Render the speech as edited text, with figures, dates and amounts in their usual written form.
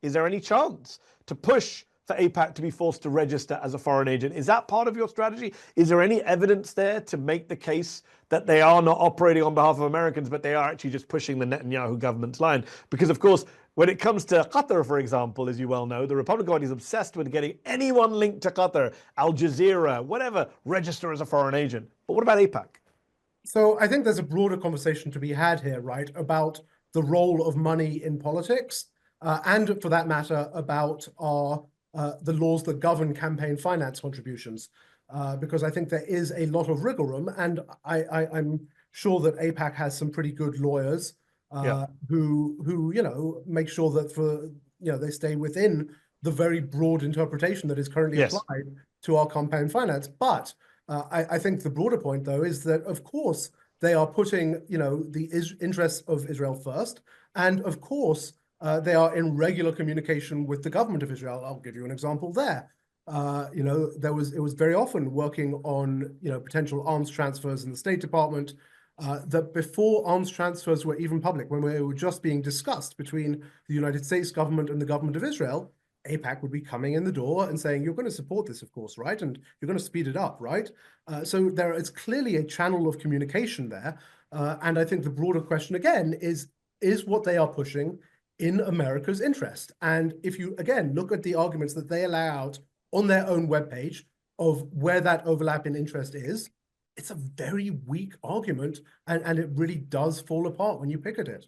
Is there any chance to push for AIPAC to be forced to register as a foreign agent? Is that part of your strategy? Is there any evidence there to make the case that they are not operating on behalf of Americans, but they are actually just pushing the Netanyahu government's line? Because, of course, when it comes to Qatar, for example, as you well know, the Republican Party is obsessed with getting anyone linked to Qatar, Al Jazeera, whatever, register as a foreign agent. But what about AIPAC? So I think there's a broader conversation to be had here, right, about the role of money in politics, and for that matter, about the laws that govern campaign finance contributions, because I think there is a lot of wriggle room, and I'm sure that AIPAC has some pretty good lawyers who make sure that they stay within the very broad interpretation that is currently applied to our campaign finance. But I think the broader point, though, is that, of course, they are putting, the interests of Israel first. And of course, they are in regular communication with the government of Israel. I'll give you an example there. It was very often working on, potential arms transfers in the State Department, that before arms transfers were even public, when they were just being discussed between the United States government and the government of Israel, AIPAC would be coming in the door and saying, you're going to support this, of course, right? And you're going to speed it up, right? So there is clearly a channel of communication there. And I think the broader question, again, is what they are pushing in America's interest? And if you, again, look at the arguments that they allow out on their own webpage of where that overlap in interest is, it's a very weak argument, and it really does fall apart when you pick at it.